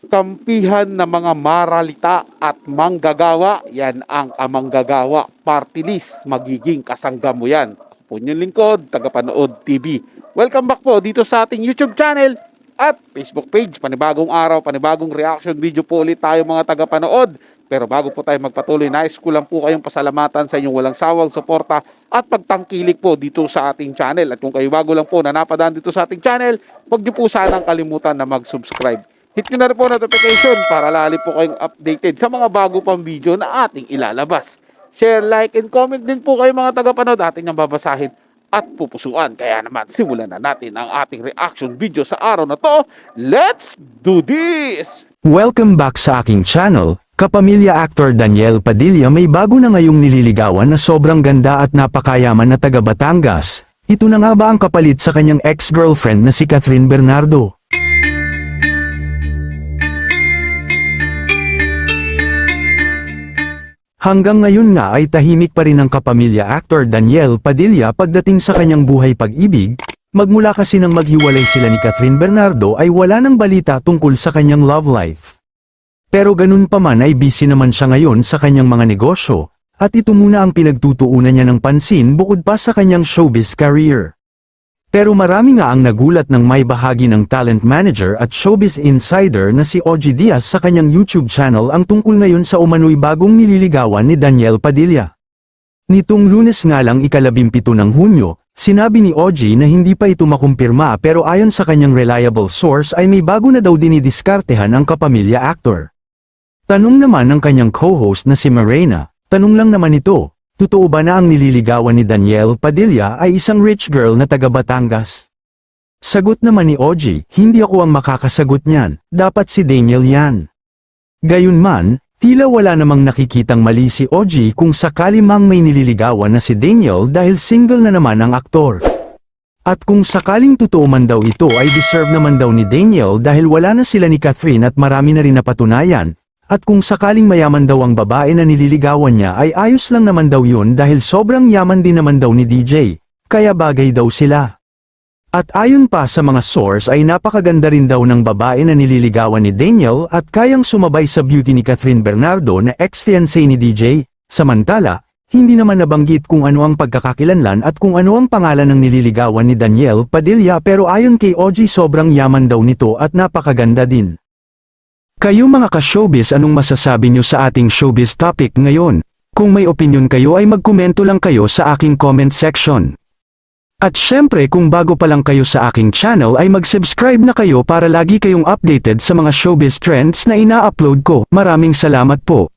kampihan ng mga maralita at manggagawa. Yan ang Amanggagawa Party List. Magiging kasangga mo yan. Ako po yung lingkod, Tagapanood TV. Welcome back po dito sa ating YouTube channel at Facebook page. Panibagong araw, panibagong reaction video po ulit tayo mga tagapanood. Pero bago po tayo magpatuloy, nais ko lang po kayong pasalamatan sa inyong walang sawang suporta at pagtangkilik po dito sa ating channel. At kung kayo bago lang po na napadaan dito sa ating channel, huwag niyo po sanang kalimutan na mag-subscribe. Hit nyo na rin po notification para lalo po kayong updated sa mga bago pang video na ating ilalabas. Share, like, and comment din po kayo mga tagapanood. Ating nang babasahin at pupusuan. Kaya naman, simulan na natin ang ating reaction video sa araw na to. Let's do this! Welcome back sa aking channel. Kapamilya actor Daniel Padilla may bago na ngayong nililigawan na sobrang ganda at napakayaman na taga Batangas. Ito na nga ba ang kapalit sa kanyang ex-girlfriend na si Catherine Bernardo? Hanggang ngayon nga ay tahimik pa rin ang kapamilya actor Daniel Padilla pagdating sa kanyang buhay pag-ibig. Magmula kasi nang maghiwalay sila ni Catherine Bernardo ay wala nang balita tungkol sa kanyang love life. Pero ganun pa man ay busy naman siya ngayon sa kanyang mga negosyo, at ito muna ang pinagtutuunan niya ng pansin bukod pa sa kanyang showbiz career. Pero marami nga ang nagulat ng may bahagi ng talent manager at showbiz insider na si OG Diaz sa kanyang YouTube channel ang tungkol ngayon sa umano'y bagong nililigawan ni Daniel Padilla. Nitong Lunes nga lang 17 ng Hunyo, sinabi ni OG na hindi pa ito makumpirma pero ayon sa kanyang reliable source ay may bago na daw dinidiskartehan ang kapamilya actor. Tanong naman ng kanyang co-host na si Marena, tanong lang naman ito, totoo ba na ang nililigawan ni Daniel Padilla ay isang rich girl na taga Batangas? Sagot naman ni OG, hindi ako ang makakasagot niyan, dapat si Daniel yan. Gayunman, tila wala namang nakikitang mali si OG kung sakali mang may nililigawan na si Daniel dahil single na naman ang aktor. At kung sakaling totoo man daw ito ay deserve naman daw ni Daniel dahil wala na sila ni Catherine at marami na rin napatunayan. At kung sakaling mayaman daw ang babae na nililigawan niya ay ayos lang naman daw yun dahil sobrang yaman din naman daw ni DJ, kaya bagay daw sila. At ayon pa sa mga source ay napakaganda rin daw ng babae na nililigawan ni Daniel at kayang sumabay sa beauty ni Catherine Bernardo na ex-fiancé ni DJ, samantala, hindi naman nabanggit kung ano ang pagkakakilanlan at kung ano ang pangalan ng nililigawan ni Daniel Padilla pero ayon kay OG sobrang yaman daw nito at napakaganda din. Kayo mga ka-showbiz, anong masasabi nyo sa ating showbiz topic ngayon? Kung may opinion kayo ay magkomento lang kayo sa aking comment section. At syempre kung bago pa lang kayo sa aking channel ay mag-subscribe na kayo para lagi kayong updated sa mga showbiz trends na ina-upload ko. Maraming salamat po.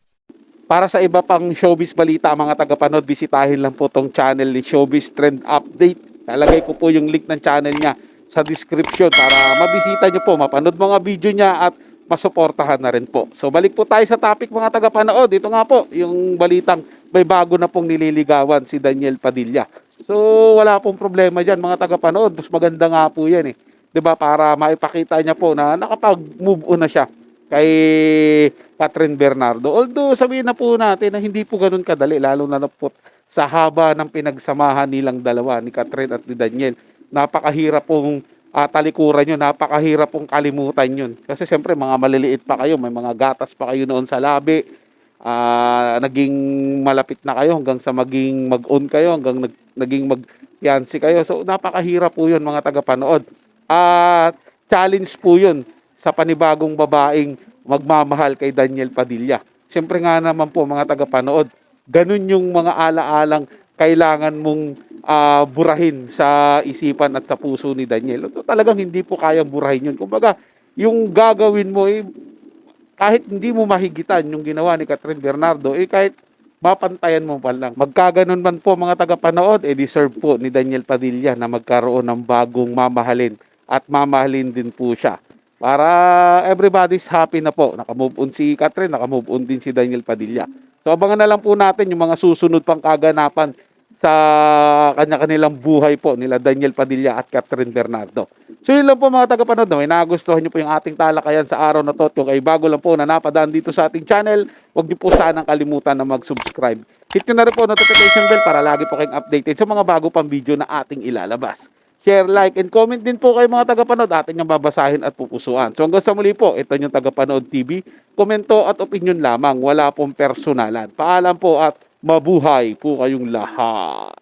Para sa iba pang showbiz balita mga tagapanood, bisitahin lang po tong channel ni Showbiz Trend Update. Lalagay ko po yung link ng channel niya sa description para mabisita nyo po, mapanood mga video niya at masuportahan na rin po. So balik po tayo sa topic mga tagapanood. Ito nga po yung balitang may bago na pong nililigawan si Daniel Padilla. So wala pong problema dyan mga tagapanood. Mas maganda nga po yan eh. 'Di ba? Para maipakita niya po na nakapag-move on na siya kay Catherine Bernardo. Although sabihin na po natin na hindi po ganun kadali lalo na po sa haba ng pinagsamahan nilang dalawa ni Catherine at ni Daniel. Napakahirap pong talikuran yun, napakahirap pong kalimutan yun. Kasi siyempre mga maliliit pa kayo, may mga gatas pa kayo noon sa labi, naging malapit na kayo hanggang sa maging mag-on kayo, hanggang naging mag-fiancé kayo. So napakahirap po yun mga tagapanood. At challenge po yun sa panibagong babaeng magmamahal kay Daniel Padilla. Siyempre nga naman po mga tagapanood, ganun yung mga alaalang kailangan mong burahin sa isipan at sa puso ni Daniel. Talagang hindi po kayang burahin yun. Kumbaga, yung gagawin mo, kahit hindi mo mahigitan yung ginawa ni Catherine Bernardo, kahit mapantayan mo pa lang. Magkaganon man po mga tagapanood, deserve po ni Daniel Padilla na magkaroon ng bagong mamahalin at mamahalin din po siya. Para everybody's happy na po. Nakamove on si Catherine, nakamove on din si Daniel Padilla. So abangan na lang po natin yung mga susunod pang kaganapan sa kanya-kanilang buhay po nila Daniel Padilla at Catherine Bernardo. So yun lang po mga tagapanood, may nagustuhan nyo po yung ating talakayan sa araw na to. Kung ay bago lang po na napadaan dito sa ating channel, huwag nyo po sanang kalimutan na mag-subscribe. Hit nyo na rin po notification bell para lagi po kayong updated sa mga bago pang video na ating ilalabas. share, like, and comment din po kayo mga tagapanood. Atin yung babasahin at pupusuan. So hanggang sa muli po, ito yung Tagapanood TV. Komento at opinion lamang. Wala pong personalan. Paalam po at mabuhay po kayong lahat.